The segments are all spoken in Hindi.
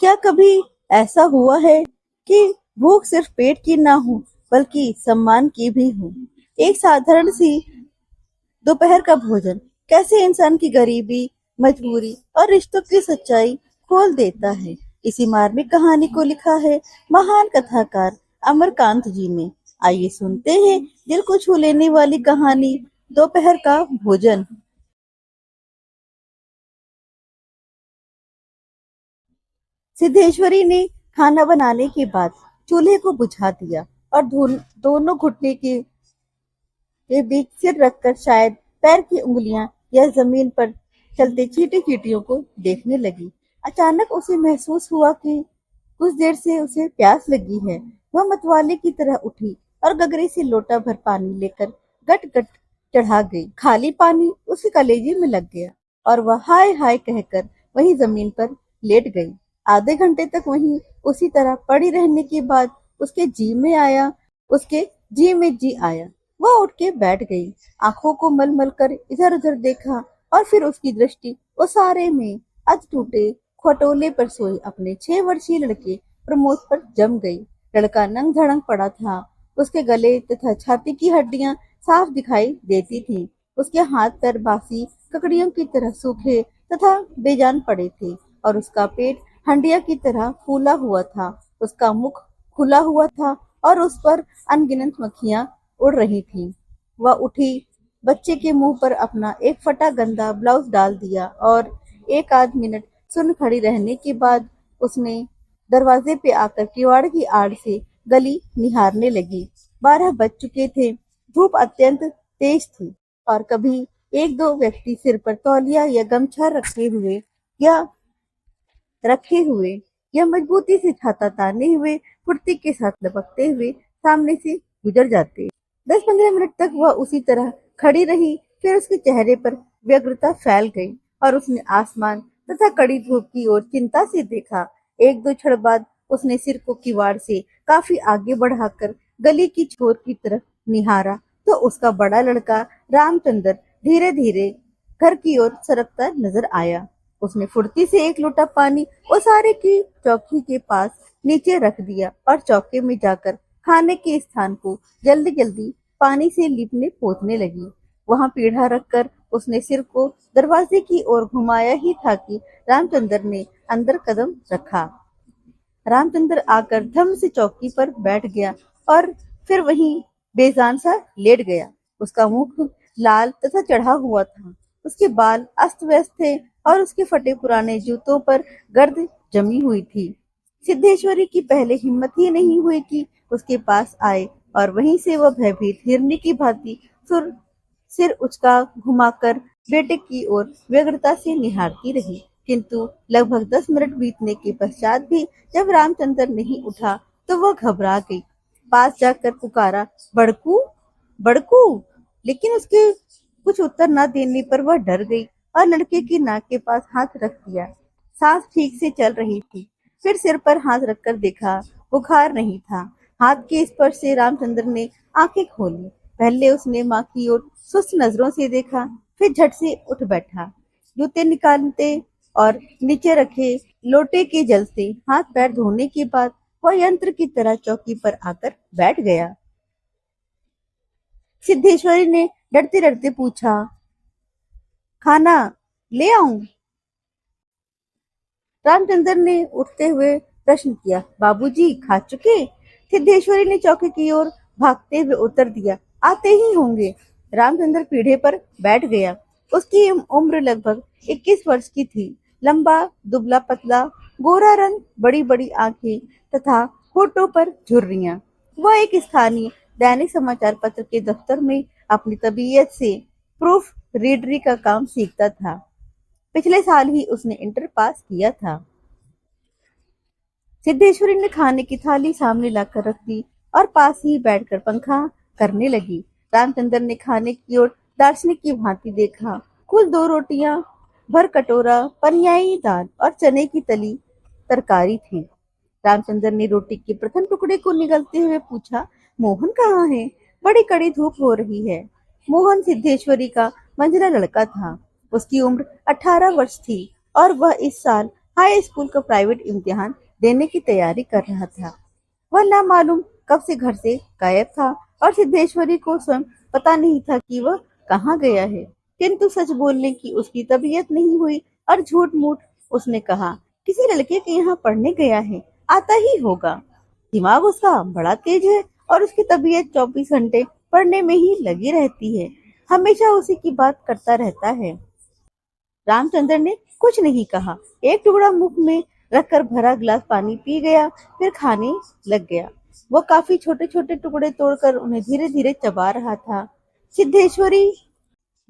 क्या कभी ऐसा हुआ है कि भूख सिर्फ पेट की ना हो, बल्कि सम्मान की भी हो? एक साधारण सी दोपहर का भोजन कैसे इंसान की गरीबी, मजबूरी और रिश्तों की सच्चाई खोल देता है। इसी मार्मिक कहानी को लिखा है महान कथाकार अमरकांत जी ने। आइए सुनते हैं दिल को छू लेने वाली कहानी, दोपहर का भोजन। सिद्धेश्वरी ने खाना बनाने के बाद चूल्हे को बुझा दिया और दोनों घुटने के बीच सिर रखकर शायद पैर की उंगलियां या जमीन पर चलते चींटी चींटियों को देखने लगी। अचानक उसे महसूस हुआ कि कुछ देर से उसे प्यास लगी है। वह मतवाले की तरह उठी और गगरे से लोटा भर पानी लेकर गट गट चढ़ा गई। खाली पानी उसके कलेजे में लग गया और वह हाय हाय कहकर वहीं जमीन पर लेट गई। आधे घंटे तक वहीं उसी तरह पड़ी रहने के बाद उसके जी में जी आया। वह उठ के बैठ गई, आंखों को मल मल कर इधर उधर देखा और फिर उसकी दृष्टि उसारे में अध टूटे खटोले पर सोए अपने 6 वर्षीय लड़के प्रमोद पर जम गई। लड़का नंग धड़ंग पड़ा था। उसके गले तथा छाती की हड्डियां साफ दिखाई देती थी। उसके हाथ पैर बासी ककड़ियों की तरह सूखे तथा बेजान पड़े थे और उसका पेट हंडिया की तरह फूला हुआ था। उसका मुख खुला हुआ था और उस पर अनगिनत मक्खियां उड़ रही थीं। वह उठी, बच्चे के मुंह पर अपना एक फटा गंदा ब्लाउज डाल दिया और एक आध मिनट सुन खड़ी रहने के बाद उसने दरवाजे पे आकर किवाड़ की आड़ से गली निहारने लगी। 12 बज चुके थे। धूप अत्यंत तेज थी और कभी एक दो व्यक्ति सिर पर तौलिया या गमछा या रखे हुए या मजबूती से छाता ताने हुए फुर्ती के साथ लपकते हुए सामने से गुजर जाते। 10-15 मिनट तक वह उसी तरह खड़ी रही। फिर उसके चेहरे पर व्यग्रता फैल गई और उसने आसमान तथा कड़ी धूप की ओर चिंता से देखा। एक दो क्षण बाद उसने सिर को किवाड़ से काफी आगे बढ़ाकर गली की छोर की तरफ निहारा तो उसका बड़ा लड़का रामचंद्र धीरे धीरे घर की ओर सरकता नजर आया। उसने फुर्ती से एक लोटा पानी ओसारे की चौकी के पास नीचे रख दिया और चौके में जाकर खाने के स्थान को जल्दी जल्दी पानी से लीपने पोंछने लगी। वहां पीढ़ा रखकर उसने सिर को दरवाजे की ओर घुमाया ही था कि रामचंद्र ने अंदर कदम रखा। रामचंद्र आकर धम से चौकी पर बैठ गया और फिर वहीं बेजान सा लेट गया। उसका मुख लाल तथा चढ़ा हुआ था। उसके बाल अस्त व्यस्त थे और उसके फटे पुराने जूतों पर गर्द जमी हुई थी। सिद्धेश्वरी की पहले हिम्मत ही नहीं हुई कि उसके पास आए और वहीं से वह भयभीत हिरनी की भांति सिर उचका घुमाकर बेटे की ओर व्यग्रता से निहारती रही। किंतु लगभग 10 मिनट बीतने के पश्चात भी जब रामचंद्र नहीं उठा तो वह घबरा गई। पास जाकर पुकारा, बड़कू बड़कू, लेकिन उसके कुछ उत्तर न देने पर वह डर गई और लड़के की नाक के पास हाथ रख दिया। सांस ठीक से चल रही थी। फिर सिर पर हाथ रखकर देखा, बुखार नहीं था। हाथ के स्पर्श से रामचंद्र ने आंखें खोली। पहले उसने माँ की ओर सुस्त नजरों से देखा, फिर झट से उठ बैठा। जूते निकालते और नीचे रखे लोटे के जल से हाथ पैर धोने के बाद वह यंत्र की तरह चौकी पर आकर बैठ गया। सिद्धेश्वरी ने डरते डरते पूछा, खाना ले आऊं? रामचंद्र ने उठते हुए प्रश्न किया, बाबूजी खा चुके? सिद्धेश्वरी ने चौकी की ओर भागते हुए उत्तर दिया, आते ही होंगे। रामचंद्र पीढ़े पर बैठ गया। उसकी उम्र लगभग 21 वर्ष की थी। लंबा, दुबला पतला, गोरा रंग, बड़ी बड़ी आंखें तथा होठों पर झुर्रियां। वह एक स्थानीय दैनिक समाचार पत्र के दफ्तर में अपनी तबीयत से प्रूफ रीडरी का काम सीखता था। पिछले साल ही उसने इंटर पास किया था। सिद्धेश्वरी ने खाने की थाली सामने लाकर रख दी और पास ही बैठकर पंखा करने लगी। रामचंद्र ने खाने की ओर दार्शनिक की भांति देखा। कुल 2 रोटियां, भर कटोरा, पनियाई दाल और चने की तली तरकारी थी। रामचंद्र ने रोटी के प्रथम टुकड़े को निगलते हुए पूछा, मोहन कहाँ है? बड़ी कड़ी धूप हो रही है। मोहन सिद्धेश्वरी का मंझला लड़का था। उसकी उम्र 18 वर्ष थी और वह इस साल हाई स्कूल का प्राइवेट इम्तिहान देने की तैयारी कर रहा था। वह ना मालूम कब से घर से गायब था और सिद्धेश्वरी को स्वयं पता नहीं था कि वह कहाँ गया है। किंतु सच बोलने की उसकी तबीयत नहीं हुई और झूठ मूठ उसने कहा किसी लड़के के यहाँ पढ़ने गया है, आता ही होगा। दिमाग उसका बड़ा तेज है और उसकी तबीयत 24 घंटे पढ़ने में ही लगी रहती है। हमेशा उसी की बात करता रहता है। रामचंद्र ने कुछ नहीं कहा। एक टुकड़ा मुख में रखकर भरा गिलास पानी पी गया, फिर खाने लग गया। वो काफी छोटे छोटे टुकड़े तोड़कर उन्हें धीरे धीरे चबा रहा था। सिद्धेश्वरी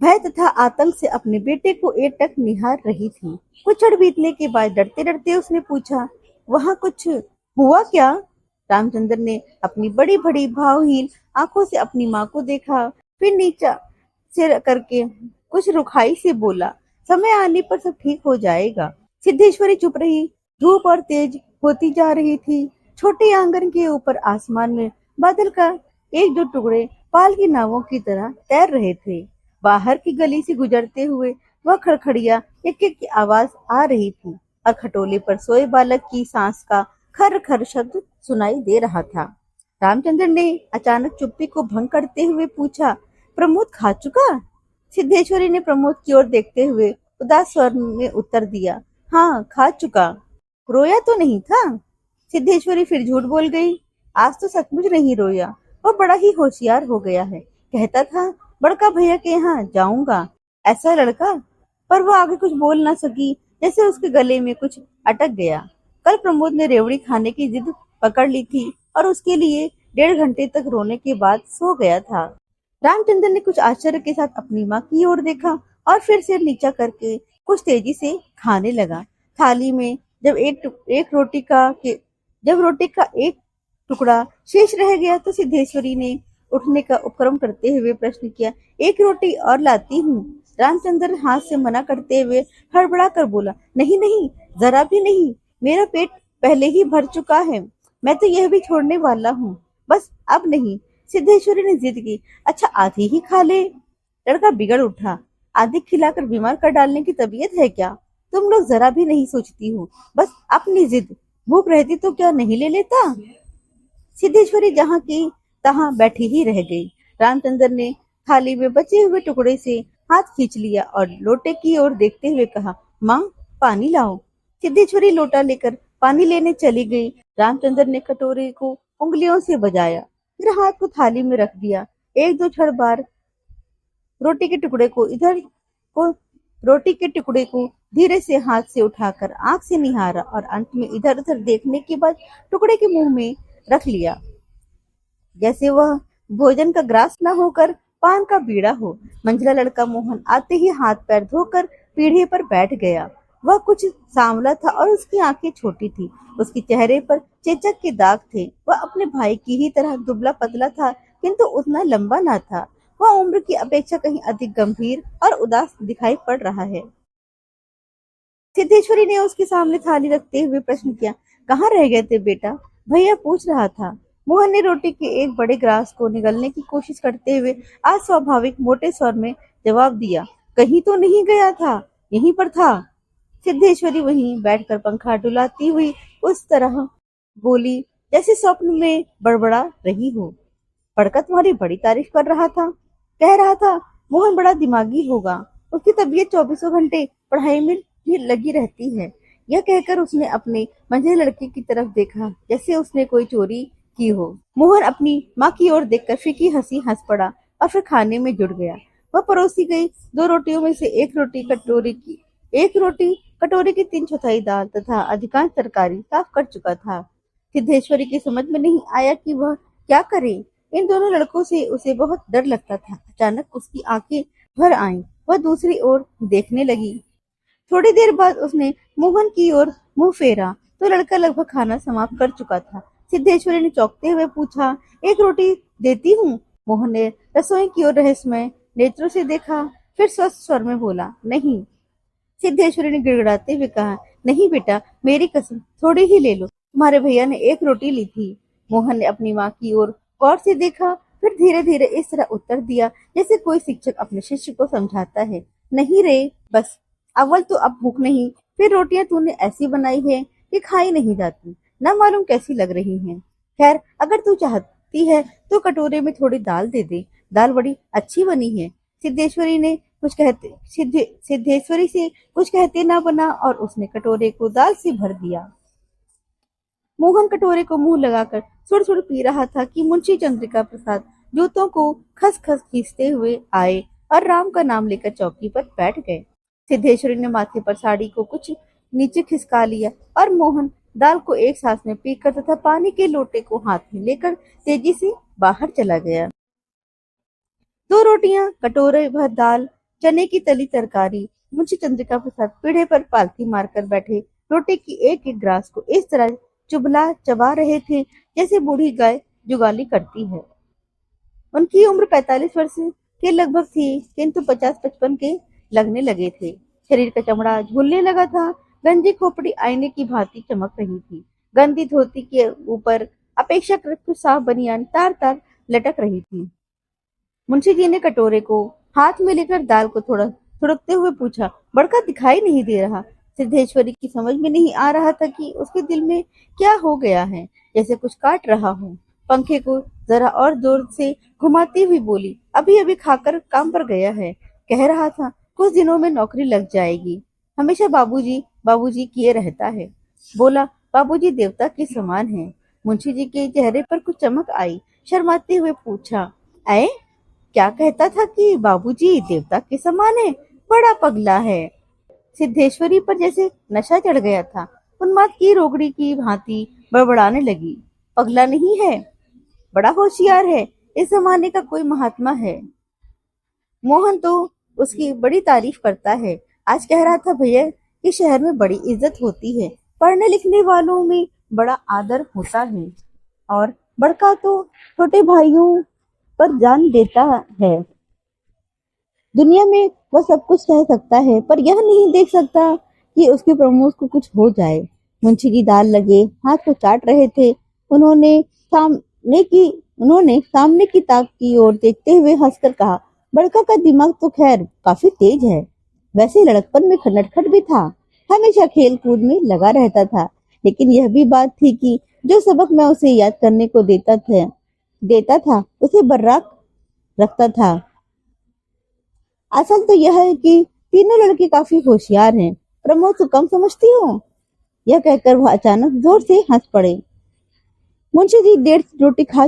भय तथा आतंक से अपने बेटे को एकटक निहार रही थी। कुछ क्षण बीतने के बाद डरते डरते उसने पूछा, वहां कुछ हुआ क्या? रामचंद्र ने अपनी बड़ी बड़ी भावहीन आंखों से अपनी माँ को देखा, फिर नीचा सिर करके कुछ रुखाई से बोला, समय आने पर सब ठीक हो जाएगा। सिद्धेश्वरी चुप रही। धूप और तेज होती जा रही थी। छोटे आंगन के ऊपर आसमान में बादल का एक दो टुकड़े पाल की नावों की तरह तैर रहे थे। बाहर की गली से गुजरते हुए वह खड़खड़िया एक एक की आवाज आ रही थी और खटोले पर सोए बालक की सांस का खर खर शब्द सुनाई दे रहा था। रामचंद्र ने अचानक चुप्पी को भंग करते हुए पूछा, प्रमोद खा चुका? सिद्धेश्वरी ने प्रमोद की ओर देखते हुए उदास स्वर में उत्तर दिया, हाँ खा चुका। रोया तो नहीं था? सिद्धेश्वरी फिर झूठ बोल गई। आज तो सचमुच नहीं रोया। वह बड़ा ही होशियार हो गया है। कहता था बड़का भैया के यहाँ जाऊंगा। ऐसा लड़का। पर वो आगे कुछ बोल ना सकी, जैसे उसके गले में कुछ अटक गया। कल प्रमोद ने रेवड़ी खाने की जिद पकड़ ली थी और उसके लिए 1.5 घंटे तक रोने के बाद सो गया था। रामचंद्र ने कुछ आश्चर्य के साथ अपनी माँ की ओर देखा और फिर सिर नीचा करके कुछ तेजी से खाने लगा। थाली में जब रोटी का एक टुकड़ा शेष रह गया तो सिद्धेश्वरी ने उठने का उपक्रम करते हुए प्रश्न किया, एक रोटी और लाती हूँ। रामचंद्र हाथ से मना करते हुए हड़बड़ा कर बोला, नहीं नहीं, जरा भी नहीं, मेरा पेट पहले ही भर चुका है। मैं तो यह भी छोड़ने वाला हूँ, बस अब नहीं। सिद्धेश्वरी ने जिद की, अच्छा आधी ही खा ले। लड़का बिगड़ उठा, आधी खिलाकर बीमार कर डालने की तबीयत है क्या? तुम लोग जरा भी नहीं सोचती हो, बस अपनी जिद। भूख रहती तो क्या नहीं ले लेता? सिद्धेश्वरी जहाँ की तहाँ बैठी ही रह गई। रामचंद्र ने थाली में बचे हुए टुकड़े से हाथ खींच लिया और लोटे की ओर देखते हुए कहा, माँ पानी लाओ। सिद्धेश्वरी लोटा लेकर पानी लेने चली गई। रामचंद्र ने कटोरे को उंगलियों से बजाया, फिर हाथ को थाली में रख दिया। एक दो क्षण बार रोटी के टुकड़े को इधर को रोटी के टुकड़े को धीरे से हाथ से उठाकर आंख से निहारा और अंत में इधर उधर देखने के बाद टुकड़े के मुंह में रख लिया, जैसे वह भोजन का ग्रास न होकर पान का बीड़ा हो। मंझला लड़का मोहन आते ही हाथ पैर धोकर पीढ़े पर बैठ गया। वह कुछ सांवला था और उसकी आंखें छोटी थी। उसके चेहरे पर चेचक के दाग थे। वह अपने भाई की ही तरह दुबला पतला था, किंतु उतना लंबा न था। वह उम्र की अपेक्षा कहीं अधिक गंभीर और उदास दिखाई पड़ रहा है। सिद्धेश्वरी ने उसके सामने थाली रखते हुए प्रश्न किया, कहाँ रह गए थे बेटा? भैया पूछ रहा था। मोहन ने रोटी के एक बड़े ग्रास को निगलने की कोशिश करते हुए अस्वाभाविक मोटे स्वर में जवाब दिया, कहीं तो नहीं गया था, यहीं पर था। सिद्धेश्वरी वहीं बैठकर पंखा डुलाती हुई उस तरह बोली जैसे स्वप्न में बड़बड़ा रही हो। बड़का तुम्हारी बड़ी तारीफ कर रहा था, कह रहा था मोहन बड़ा दिमागी होगा, उसकी तबीयत 24 घंटे पढ़ाई में ही लगी रहती है। यह कहकर उसने अपने मंझले लड़के की तरफ देखा, जैसे उसने कोई चोरी की हो। मोहन अपनी माँ की ओर देखकर फीकी हंसी हंस पड़ा और फिर खाने में जुट गया। वह परोसी गई 2 रोटियों में से एक रोटी कटोरी की 3/4 दाल तथा अधिकांश तरकारी साफ कर चुका था। सिद्धेश्वरी की समझ में नहीं आया कि वह क्या करे। इन दोनों लड़कों से उसे बहुत डर लगता था। अचानक उसकी आंखें भर आईं। वह दूसरी ओर देखने लगी। थोड़ी देर बाद उसने मोहन की ओर मुंह फेरा तो लड़का लगभग खाना समाप्त कर चुका था। सिद्धेश्वरी ने चौंकते हुए पूछा, एक रोटी देती हूँ? मोहन ने रसोई की ओर रहस्यमय नेत्रों से देखा, फिर स्वस्थ स्वर में बोला, नहीं। सिद्धेश्वरी ने गिड़गिड़ाते हुए कहा, नहीं बेटा, मेरी कसम, थोड़ी ही ले लो, तुम्हारे भैया ने एक रोटी ली थी। मोहन ने अपनी माँ की ओर गौर से देखा, फिर धीरे धीरे इस तरह उत्तर दिया जैसे कोई शिक्षक अपने शिष्य को समझाता है, नहीं रे, बस अव्वल तो अब भूख नहीं, फिर रोटियां तूने ऐसी बनाई है कि खाई नहीं जाती, न मालूम कैसी लग रही हैं। खैर, अगर तू चाहती है तो कटोरे में थोड़ी दाल दे दे, दाल बड़ी अच्छी बनी है। सिद्धेश्वरी से कुछ कहते ना बना और उसने कटोरे को दाल से भर दिया। मोहन कटोरे को मुंह लगाकर सुड़ सुड़ पी रहा था कि मुंशी चंद्रिका प्रसाद जूतों को खस खस खींचते हुए आए और राम का नाम लेकर चौकी पर बैठ गए। सिद्धेश्वरी ने माथे पर साड़ी को कुछ नीचे खिसका लिया और मोहन दाल को एक सांस में पीकर तथा पानी के लोटे को हाथ में लेकर तेजी से बाहर चला गया। दो रोटियां, कटोरे भर दाल, चने की तली तरकारी। मुंशी चंद्रिका प्रसाद पीढ़े पर पालथी मारकर बैठे रोटी की एक एक ग्रास को इस तरह चुबला चबा रहे थे जैसे बूढ़ी गाय जुगाली करती है। उनकी उम्र 45 वर्ष के लगभग थी, किंतु 50-55 के लगने लगे थे। शरीर का चमड़ा झूलने लगा था, गंजी खोपड़ी आईने की भांति चमक रही थी। गंदी धोती के ऊपर अपेक्षाकृत कुछ साफ बनियान तार तार लटक रही थी। मुंशी जी ने कटोरे को हाथ में लेकर दाल को थोड़ा थुड़कते हुए पूछा, बड़का दिखाई नहीं दे रहा। सिद्धेश्वरी की समझ में नहीं आ रहा था कि उसके दिल में क्या हो गया है, जैसे कुछ काट रहा हो। पंखे को जरा और जोर से घुमाती हुई बोली, अभी अभी खाकर काम पर गया है, कह रहा था कुछ दिनों में नौकरी लग जाएगी, हमेशा बाबूजी बाबूजी किए रहता है। बोला, बाबूजी देवता के समान है। मुंशी जी के चेहरे पर कुछ चमक आई। शर्माते हुए पूछा, ऐ क्या कहता था कि बाबूजी देवता के समान है? बड़ा पगला है। सिद्धेश्वरी पर जैसे नशा चढ़ गया था। उन्माद की रोगड़ी की भांति बड़बड़ाने लगी, पगला नहीं है, बड़ा होशियार है, इस जमाने का कोई महात्मा है। मोहन तो उसकी बड़ी तारीफ करता है। आज कह रहा था भैया कि शहर में बड़ी इज्जत होती है, पढ़ने लिखने वालों में बड़ा आदर होता है, और बड़का तो छोटे भाइयों पर जान देता है। दुनिया में वह सब कुछ सह सकता है, पर यह नहीं देख सकता कि उसके प्रमोद को कुछ हो जाए। मुंशी जी दाल लगे हाथ को चाट रहे थे। उन्होंने सामने की ताक की ओर देखते हुए हंसकर कहा, बड़का का दिमाग तो खैर काफी तेज है, वैसे लड़कपन में नटखट भी था, हमेशा खेल कूद में लगा रहता था। लेकिन यह भी बात थी कि जो सबक मैं उसे याद करने को देता था उसे बर्राक रखता था। असल तो यह है कि तीनों लड़के काफी होशियार हैं, प्रमोद को कम समझती हो? यह कहकर वह अचानक जोर से हंस पड़े। मुंशी जी डेढ़ रोटी खा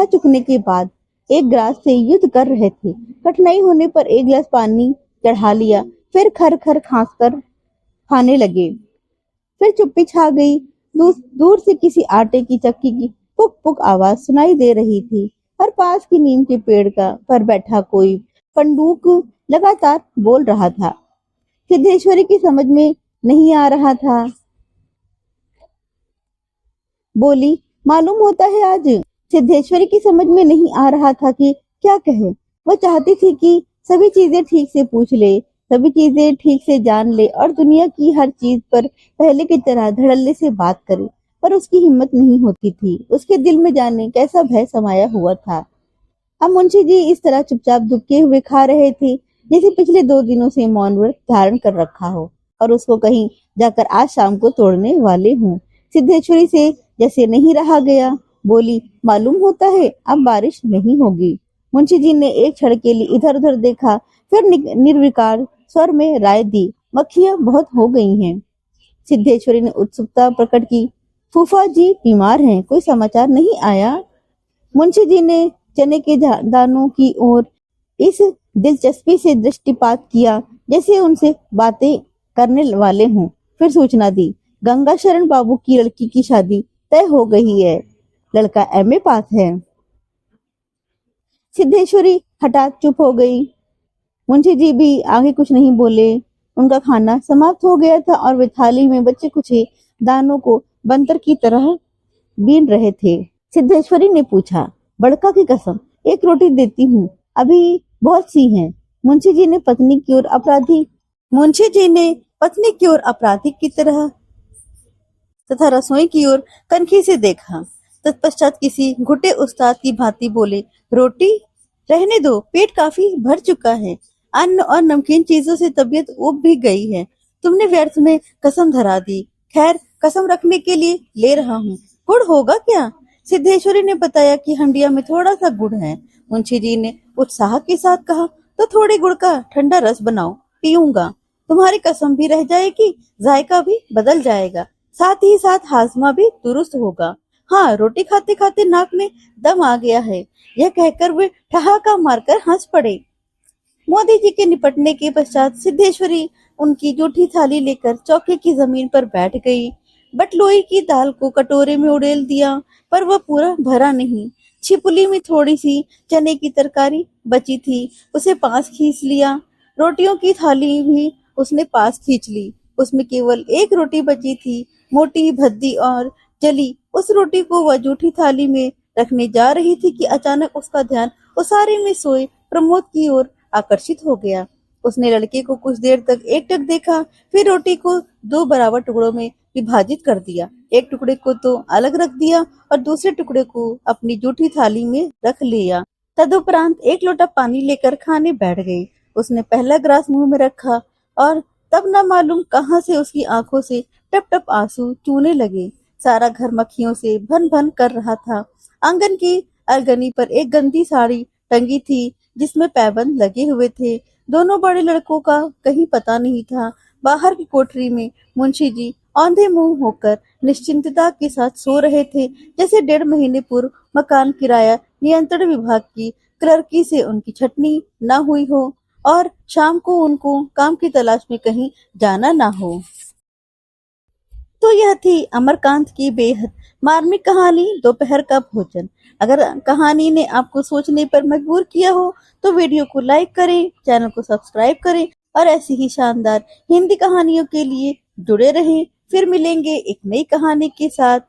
चुकने के बाद एक गिलास से युद्ध कर रहे थे। कठिनाई होने पर एक गिलास पानी चढ़ा लिया, फिर खर खर खांस कर खाने लगे। फिर चुप्पी छा गई। दूर से किसी आटे की चक्की की पुक पुक आवाज सुनाई दे रही थी और पास की नीम के पेड़ पर बैठा कोई पंडूक लगातार बोल रहा था। सिद्धेश्वरी की समझ में नहीं आ रहा था। बोली, मालूम होता है आज। सिद्धेश्वरी की समझ में नहीं आ रहा था कि क्या कहे। वह चाहती थी कि सभी चीजें ठीक से पूछ ले, सभी चीजें ठीक से जान ले और दुनिया की हर चीज पर पहले की तरह धड़ल्ले से बात करे, पर उसकी हिम्मत नहीं होती थी। उसके दिल में जाने कैसा भय समाया हुआ था। अब मुंशी जी इस तरह चुपचाप दुबके हुए खा रहे थे जैसे पिछले 2 दिनों से मौन व्रत धारण कर रखा हो और उसको कहीं जाकर आज शाम को तोड़ने वाले हों। सिद्धेश्वरी से जैसे नहीं रहा गया। बोली, मालूम होता है अब बारिश नहीं होगी। मुंशी जी ने एक क्षण के लिए इधर उधर देखा, फिर निर्विकार स्वर में राय दी, मक्खियां बहुत हो गई हैं। सिद्धेश्वरी ने उत्सुकता प्रकट की, फूफा जी बीमार हैं, कोई समाचार नहीं आया? मुंशी जी ने चने के दानों की ओर इस दिलचस्पी से दृष्टिपात किया जैसे उनसे बातें करने वाले हों। फिर सूचना दी, गंगा शरण बाबू की लड़की की शादी तय हो गई है, लड़का एमए पास है। सिद्धेश्वरी हठात चुप हो गई। मुंशी जी भी आगे कुछ नहीं बोले। उनका खाना समाप्त हो गया था और वे थाली में बचे कुछ दानों को बंतर की तरह बीन रहे थे। सिद्धेश्वरी ने पूछा, बड़का की कसम, एक रोटी देती हूँ, अभी बहुत सी हैं। मुंशी जी ने पत्नी की ओर अपराधी की तरह तथा रसोई की ओर कनखी से देखा। तत्पश्चात किसी घुटे उस्ताद की भांति बोले, रोटी रहने दो, पेट काफी भर चुका है, अन्न और नमकीन चीजों से तबीयत उब भी गई है। तुमने व्यर्थ में कसम धरा दी। खैर, कसम रखने के लिए ले रहा हूँ। गुड़ होगा क्या? सिद्धेश्वरी ने बताया कि हंडिया में थोड़ा सा गुड़ है। मुंशी जी ने उत्साह के साथ कहा, तो थोड़े गुड़ का ठंडा रस बनाओ, पीऊंगा। तुम्हारी कसम भी रह जाएगी, जायका भी बदल जाएगा, साथ ही साथ हाजमा भी दुरुस्त होगा। हाँ, रोटी खाते खाते नाक में दम आ गया है। यह कहकर वे ठहाका मारकर हंस पड़े। मोदी जी के निपटने के पश्चात सिद्धेश्वरी उनकी जूठी थाली लेकर चौके की जमीन पर बैठ गई। बटलोई की दाल को कटोरे में उड़ेल दिया, पर वह पूरा भरा नहीं। छिपुली में थोड़ी सी चने की तरकारी बची थी, उसे पास खींच लिया। रोटियों की थाली भी उसने पास खींच ली। उसमें केवल एक रोटी बची थी, मोटी, भद्दी और जली। उस रोटी को वह जूठी थाली में रखने जा रही थी कि अचानक उसका ध्यान उसारे में सोए प्रमोद की ओर आकर्षित हो गया। उसने लड़के को कुछ देर तक एकटक देखा, फिर रोटी को दो बराबर टुकड़ों में विभाजित कर दिया। एक टुकड़े को तो अलग रख दिया और दूसरे टुकड़े को अपनी जूठी थाली में रख लिया। तदुपरांत एक लोटा पानी लेकर खाने बैठ गई। उसने पहला ग्रास मुंह में रखा और तब न मालूम कहां से उसकी आंखों से टप टप आंसू चूने लगे। सारा घर मक्खियों से भन भन कर रहा था। आंगन की अलगनी पर एक गंदी साड़ी टंगी थी, जिसमें पैबंद लगे हुए थे। दोनों बड़े लड़कों का कहीं पता नहीं था। बाहर की कोठरी में मुंशी जी औंधे मुंह होकर निश्चिंतता के साथ सो रहे थे, जैसे 1.5 महीने पूर्व मकान किराया नियंत्रण विभाग की क्लर्की से उनकी छटनी न हुई हो और शाम को उनको काम की तलाश में कहीं जाना ना हो। तो यह थी अमरकांत की बेहद मार्मिक कहानी दोपहर का भोजन। अगर कहानी ने आपको सोचने पर मजबूर किया हो तो वीडियो को लाइक करें, चैनल को सब्सक्राइब करें और ऐसी ही शानदार हिंदी कहानियों के लिए जुड़े रहें। फिर मिलेंगे एक नई कहानी के साथ।